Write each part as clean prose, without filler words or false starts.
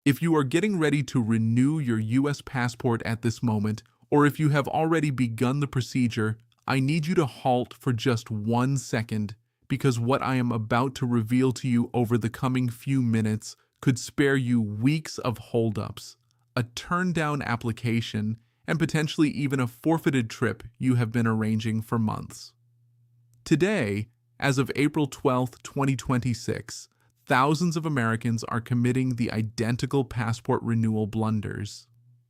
If you are getting ready to renew your U.S. passport at this moment, or if you have already begun the procedure, I need you to halt for just 1 second because what I am about to reveal to you over the coming few minutes could spare you weeks of holdups, a turned-down application, and potentially even a forfeited trip you have been arranging for months. Today, as of April 12, 2026, thousands of Americans are committing the identical passport renewal blunders.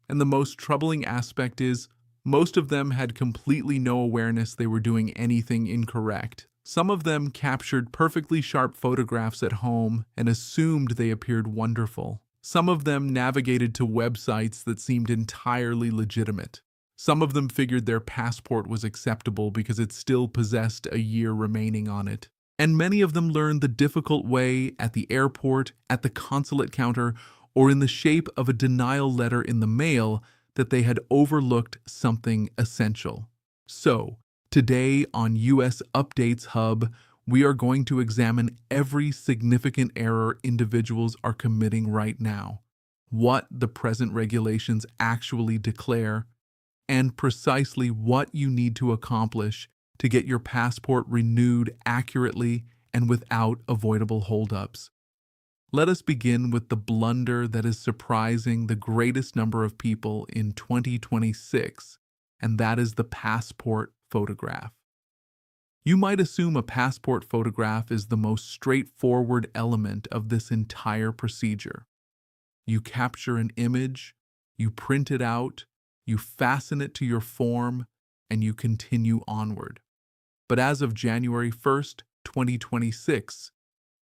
And the most troubling aspect is, most of them had completely no awareness they were doing anything incorrect. Some of them captured perfectly sharp photographs at home and assumed they appeared wonderful. Some of them navigated to websites that seemed entirely legitimate. Some of them figured their passport was acceptable because it still possessed a year remaining on it. And many of them learned the difficult way at the airport, at the consulate counter, or in the shape of a denial letter in the mail that they had overlooked something essential. So, today on US Updates Hub, we are going to examine every significant error individuals are committing right now, what the present regulations actually declare, and precisely what you need to accomplish to get your passport renewed accurately and without avoidable holdups. Let us begin with the blunder that is surprising the greatest number of people in 2026, and that is the passport photograph. You might assume a passport photograph is the most straightforward element of this entire procedure. You capture an image, you print it out, you fasten it to your form, and you continue onward. But as of January 1st, 2026,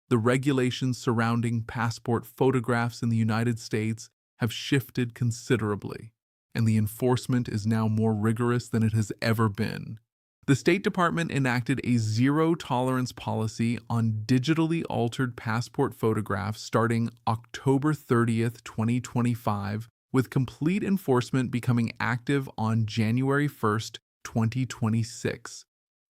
the regulations surrounding passport photographs in the United States have shifted considerably, and the enforcement is now more rigorous than it has ever been. The State Department enacted a zero-tolerance policy on digitally altered passport photographs starting October 30th, 2025, with complete enforcement becoming active on January 1st, 2026.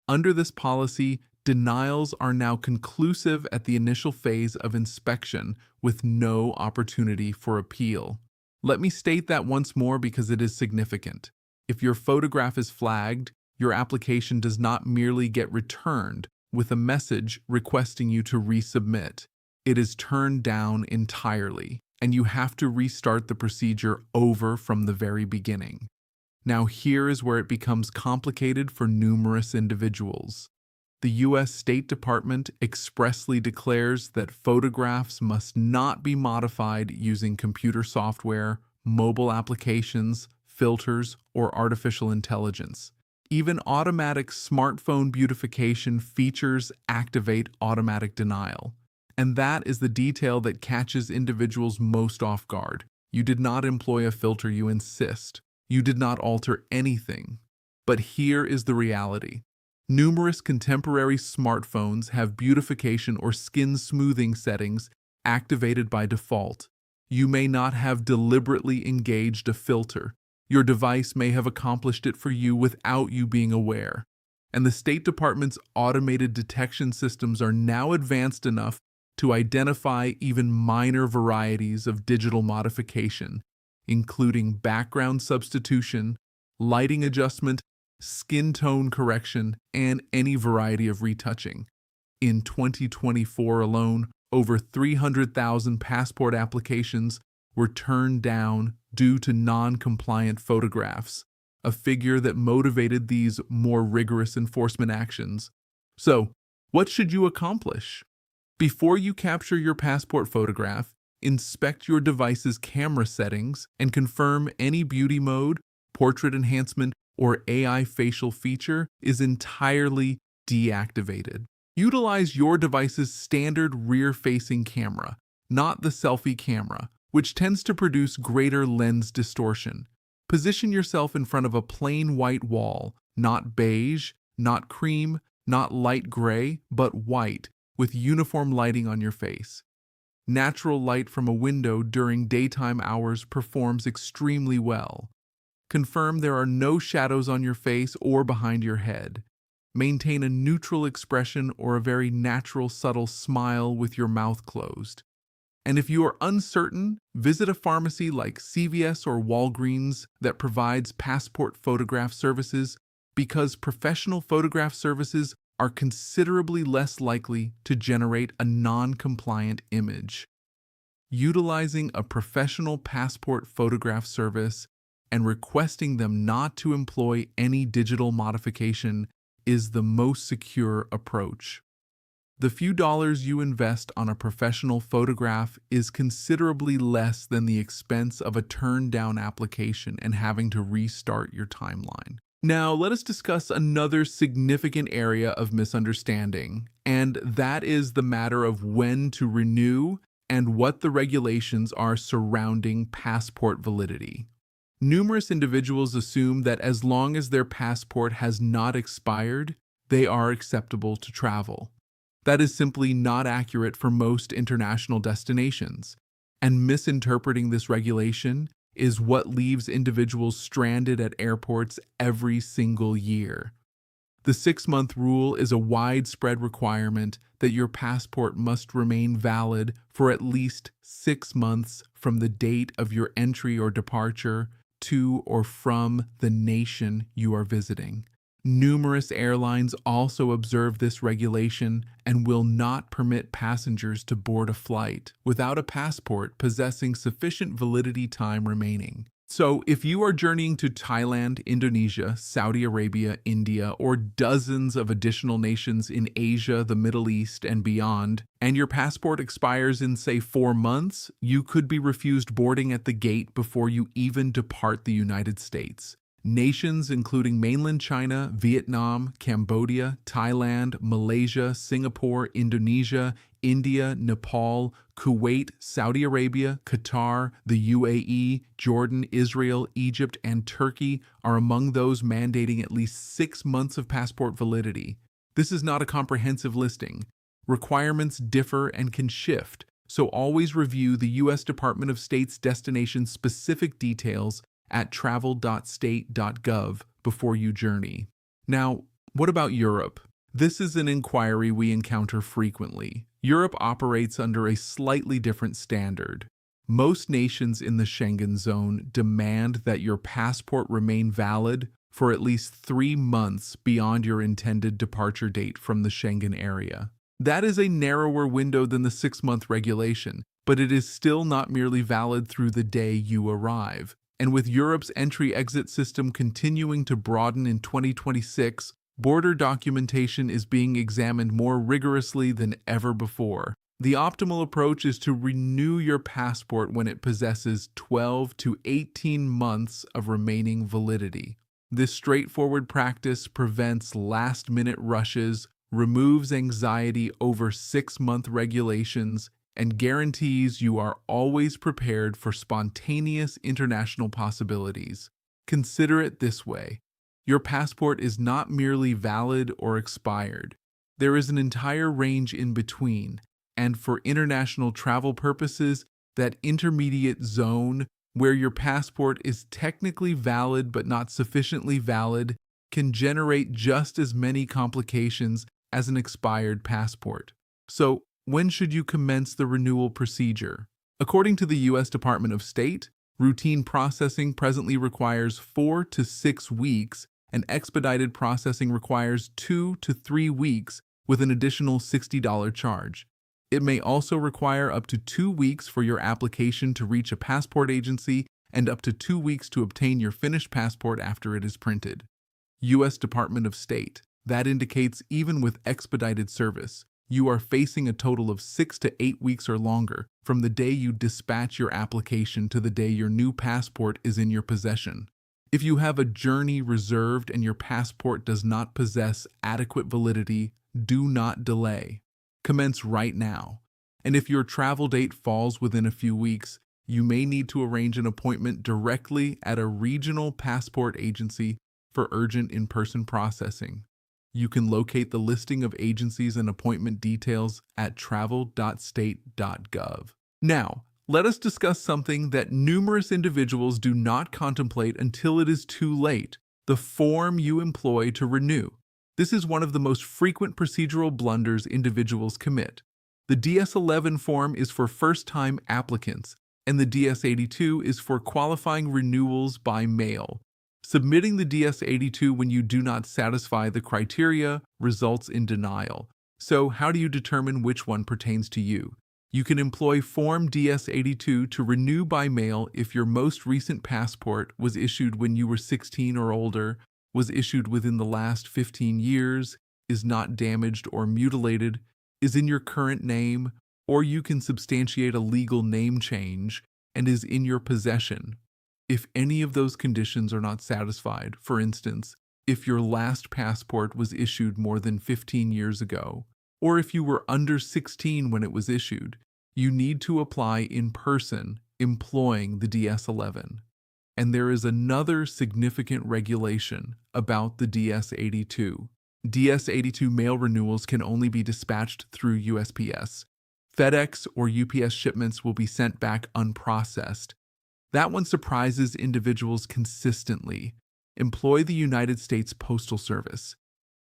Under this policy, denials are now conclusive at the initial phase of inspection with no opportunity for appeal. Let me state that once more because it is significant. If your photograph is flagged, your application does not merely get returned with a message requesting you to resubmit. It is turned down entirely, and you have to restart the procedure over from the very beginning. Now here is where it becomes complicated for numerous individuals. The U.S. State Department expressly declares that photographs must not be modified using computer software, mobile applications, filters, or artificial intelligence. Even automatic smartphone beautification features activate automatic denial. And that is the detail that catches individuals most off guard. You did not employ a filter, you insist. You did not alter anything. But here is the reality. Numerous contemporary smartphones have beautification or skin smoothing settings activated by default. You may not have deliberately engaged a filter. Your device may have accomplished it for you without you being aware. And the State Department's automated detection systems are now advanced enough to identify even minor varieties of digital modification, including background substitution, lighting adjustment, skin tone correction, and any variety of retouching. In 2024 alone, over 300,000 passport applications were turned down due to non-compliant photographs, a figure that motivated these more rigorous enforcement actions. So, what should you accomplish? Before you capture your passport photograph, inspect your device's camera settings and confirm any beauty mode, portrait enhancement, or AI facial feature is entirely deactivated. Utilize your device's standard rear-facing camera, not the selfie camera, which tends to produce greater lens distortion. Position yourself in front of a plain white wall, not beige, not cream, not light gray, but white, with uniform lighting on your face. Natural light from a window during daytime hours performs extremely well. Confirm there are no shadows on your face or behind your head. Maintain a neutral expression or a very natural, subtle smile with your mouth closed. And if you are uncertain, visit a pharmacy like CVS or Walgreens that provides passport photograph services, because professional photograph services are considerably less likely to generate a non-compliant image. Utilizing a professional passport photograph service and requesting them not to employ any digital modification is the most secure approach. The few dollars you invest on a professional photograph is considerably less than the expense of a turned-down application and having to restart your timeline. Now, let us discuss another significant area of misunderstanding, and that is the matter of when to renew and what the regulations are surrounding passport validity. Numerous individuals assume that as long as their passport has not expired, they are acceptable to travel. That is simply not accurate for most international destinations, and misinterpreting this regulation is what leaves individuals stranded at airports every single year. The 6-month rule is a widespread requirement that your passport must remain valid for at least 6 months from the date of your entry or departure to or from the nation you are visiting. Numerous airlines also observe this regulation and will not permit passengers to board a flight without a passport possessing sufficient validity time remaining. So, if you are journeying to Thailand, Indonesia, Saudi Arabia, India, or dozens of additional nations in Asia, the Middle East, and beyond, and your passport expires in, say, 4 months, you could be refused boarding at the gate before you even depart the United States. Nations including mainland China, Vietnam, Cambodia, Thailand, Malaysia, Singapore, Indonesia, India, Nepal, Kuwait, Saudi Arabia, Qatar, the UAE, Jordan, Israel, Egypt, and Turkey are among those mandating at least 6 months of passport validity. This is not a comprehensive listing. Requirements differ and can shift, so always review the U.S. Department of State's destination-specific details at travel.state.gov before you journey. Now, what about Europe? This is an inquiry we encounter frequently. Europe operates under a slightly different standard. Most nations in the Schengen zone demand that your passport remain valid for at least 3 months beyond your intended departure date from the Schengen area. That is a narrower window than the 6-month regulation, but it is still not merely valid through the day you arrive. And with Europe's entry-exit system continuing to broaden in 2026, border documentation is being examined more rigorously than ever before. The optimal approach is to renew your passport when it possesses 12 to 18 months of remaining validity. This straightforward practice prevents last-minute rushes, removes anxiety over 6-month regulations, and guarantees you are always prepared for spontaneous international possibilities. Consider it this way. Your passport is not merely valid or expired. There is an entire range in between, and for international travel purposes, that intermediate zone where your passport is technically valid but not sufficiently valid can generate just as many complications as an expired passport. So, when should you commence the renewal procedure? According to the U.S. Department of State, routine processing presently requires 4 to 6 weeks, and expedited processing requires 2 to 3 weeks with an additional $60 charge. It may also require up to 2 weeks for your application to reach a passport agency and up to 2 weeks to obtain your finished passport after it is printed. U.S. Department of State. That indicates even with expedited service, you are facing a total of 6 to 8 weeks or longer from the day you dispatch your application to the day your new passport is in your possession. If you have a journey reserved and your passport does not possess adequate validity, do not delay. Commence right now. And if your travel date falls within a few weeks, you may need to arrange an appointment directly at a regional passport agency for urgent in-person processing. You can locate the listing of agencies and appointment details at travel.state.gov. Now, let us discuss something that numerous individuals do not contemplate until it is too late: the form you employ to renew. This is one of the most frequent procedural blunders individuals commit. The DS-11 form is for first-time applicants, and the DS-82 is for qualifying renewals by mail. Submitting the DS-82 when you do not satisfy the criteria results in denial. So how do you determine which one pertains to you? You can employ Form DS-82 to renew by mail if your most recent passport was issued when you were 16 or older, was issued within the last 15 years, is not damaged or mutilated, is in your current name, or you can substantiate a legal name change and is in your possession. If any of those conditions are not satisfied, for instance, if your last passport was issued more than 15 years ago, or if you were under 16 when it was issued, you need to apply in person, employing the DS-11. And there is another significant regulation about the DS-82. DS-82 mail renewals can only be dispatched through USPS. FedEx or UPS shipments will be sent back unprocessed. That one surprises individuals consistently. Employ the United States Postal Service.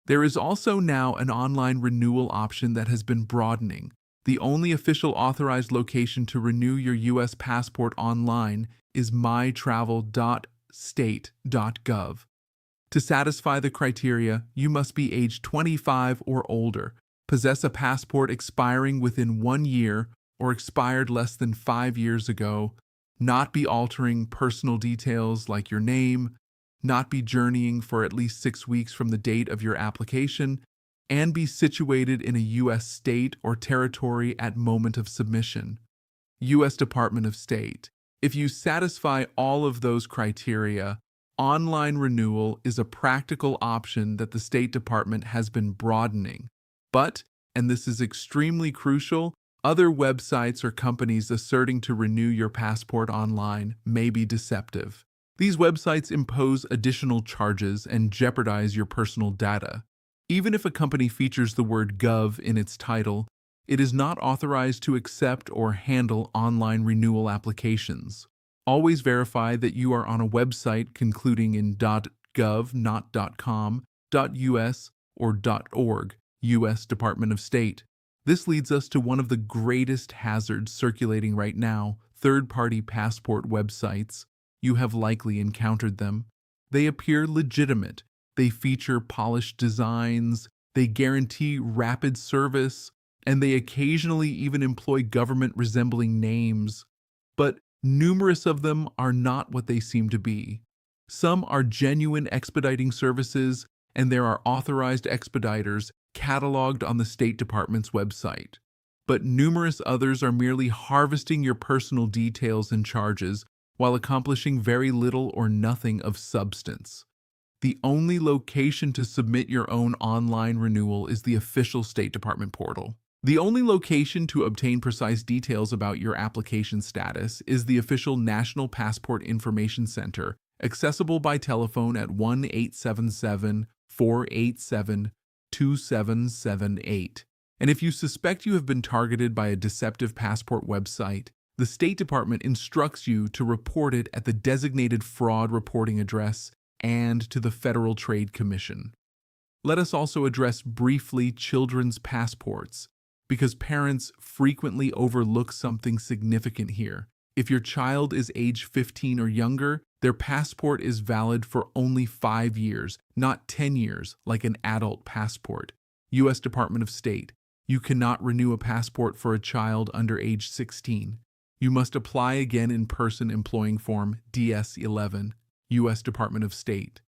There is also now an online renewal option that has been broadening. The only official authorized location to renew your U.S. passport online is mytravel.state.gov. To satisfy the criteria, you must be age 25 or older, possess a passport expiring within 1 year or expired less than 5 years ago, not be altering personal details like your name, not be journeying for at least 6 weeks from the date of your application, and be situated in a U.S. state or territory at moment of submission. U.S. Department of State. If you satisfy all of those criteria, online renewal is a practical option that the State Department has been broadening. But, and this is extremely crucial, other websites or companies asserting to renew your passport online may be deceptive. These websites impose additional charges and jeopardize your personal data. Even if a company features the word "gov" in its title, it is not authorized to accept or handle online renewal applications. Always verify that you are on a website concluding in .gov, not .com, .us, or .org, U.S. Department of State. This leads us to one of the greatest hazards circulating right now, third-party passport websites. You have likely encountered them. They appear legitimate. They feature polished designs. They guarantee rapid service. And they occasionally even employ government-resembling names. But numerous of them are not what they seem to be. Some are genuine expediting services, and there are authorized expediters cataloged on the State Department's website. But numerous others are merely harvesting your personal details and charges while accomplishing very little or nothing of substance. The only location to submit your own online renewal is the official State Department portal. The only location to obtain precise details about your application status is the official National Passport Information Center, accessible by telephone at 1-877-487-2778. And if you suspect you have been targeted by a deceptive passport website, the State Department instructs you to report it at the designated fraud reporting address and to the Federal Trade Commission. Let us also address briefly children's passports, because parents frequently overlook something significant here. If your child is age 15 or younger, their passport is valid for only 5 years, not 10 years like an adult passport. U.S. Department of State. You cannot renew a passport for a child under age 16. You must apply again in person employing Form DS-11, U.S. Department of State.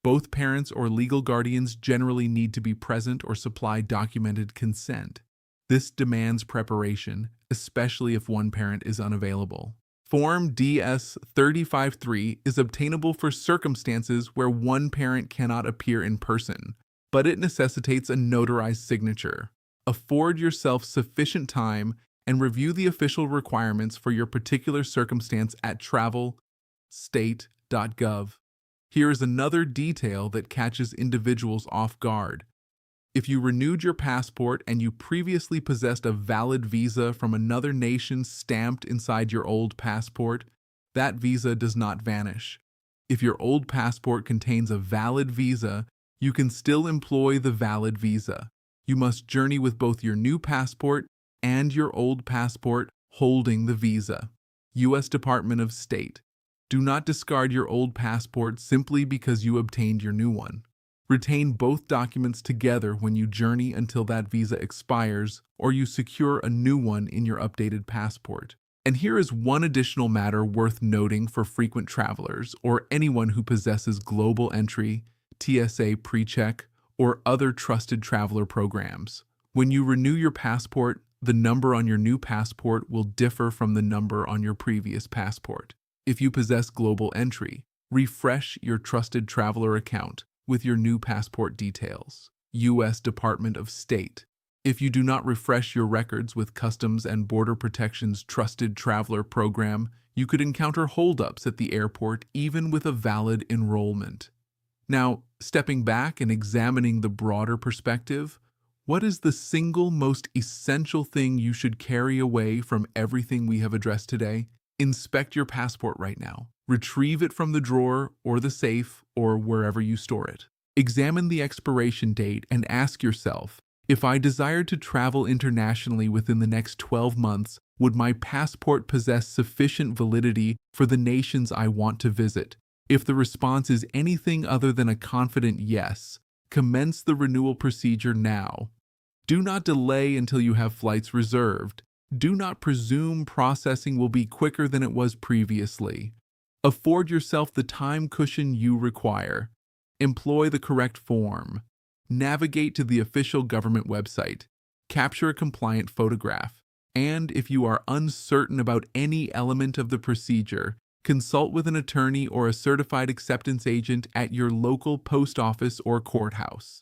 Both parents or legal guardians generally need to be present or supply documented consent. This demands preparation, especially if one parent is unavailable. Form DS-35-3 is obtainable for circumstances where one parent cannot appear in person, but it necessitates a notarized signature. Afford yourself sufficient time and review the official requirements for your particular circumstance at travel.state.gov. Here is another detail that catches individuals off guard. If you renewed your passport and you previously possessed a valid visa from another nation stamped inside your old passport, that visa does not vanish. If your old passport contains a valid visa, you can still employ the valid visa. You must journey with both your new passport and your old passport holding the visa. U.S. Department of State. Do not discard your old passport simply because you obtained your new one. Retain both documents together when you journey until that visa expires or you secure a new one in your updated passport. And here is one additional matter worth noting for frequent travelers or anyone who possesses global entry, TSA PreCheck, or other trusted traveler programs. When you renew your passport, the number on your new passport will differ from the number on your previous passport. If you possess global entry, refresh your trusted traveler account with your new passport details. U.S. Department of State. If you do not refresh your records with Customs and Border Protection's Trusted Traveler Program, you could encounter holdups at the airport even with a valid enrollment. Now, stepping back and examining the broader perspective, what is the single most essential thing you should carry away from everything we have addressed today? Inspect your passport right now. Retrieve it from the drawer or the safe or wherever you store it. Examine the expiration date and ask yourself, if I desired to travel internationally within the next 12 months, would my passport possess sufficient validity for the nations I want to visit? If the response is anything other than a confident yes, commence the renewal procedure now. Do not delay until you have flights reserved. Do not presume processing will be quicker than it was previously. Afford yourself the time cushion you require. Employ the correct form. Navigate to the official government website. Capture a compliant photograph. And if you are uncertain about any element of the procedure, consult with an attorney or a certified acceptance agent at your local post office or courthouse.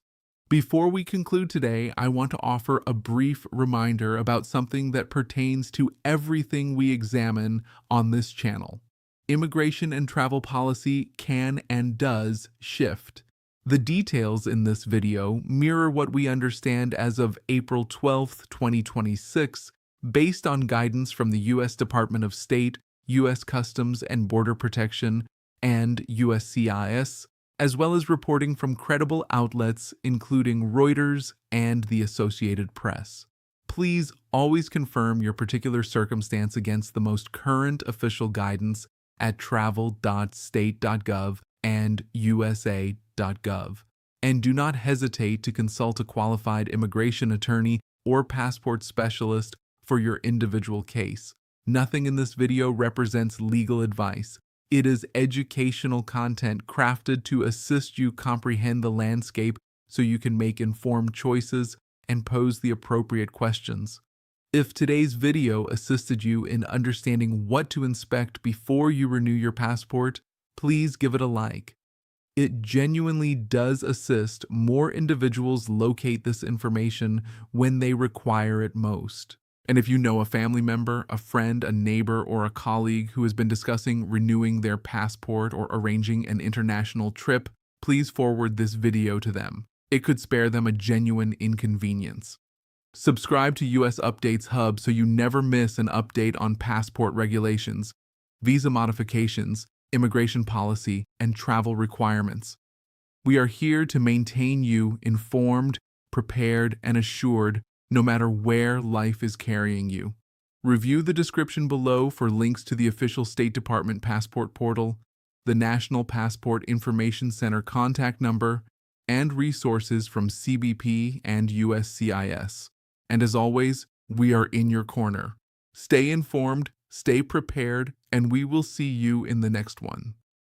Before we conclude today, I want to offer a brief reminder about something that pertains to everything we examine on this channel. Immigration and travel policy can and does shift. The details in this video mirror what we understand as of April 12, 2026, based on guidance from the U.S. Department of State, U.S. Customs and Border Protection, and USCIS, as well as reporting from credible outlets including Reuters and the Associated Press. Please always confirm your particular circumstance against the most current official guidance at travel.state.gov and usa.gov. And do not hesitate to consult a qualified immigration attorney or passport specialist for your individual case. Nothing in this video represents legal advice. It is educational content crafted to assist you comprehend the landscape so you can make informed choices and pose the appropriate questions. If today's video assisted you in understanding what to inspect before you renew your passport, please give it a like. It genuinely does assist more individuals locate this information when they require it most. And if you know a family member, a friend, a neighbor, or a colleague who has been discussing renewing their passport or arranging an international trip, please forward this video to them. It could spare them a genuine inconvenience. Subscribe to US Updates Hub so you never miss an update on passport regulations, visa modifications, immigration policy, and travel requirements. We are here to maintain you informed, prepared, and assured no matter where life is carrying you. Review the description below for links to the official State Department passport portal, the National Passport Information Center contact number, and resources from CBP and USCIS. And as always, we are in your corner. Stay informed, stay prepared, and we will see you in the next one.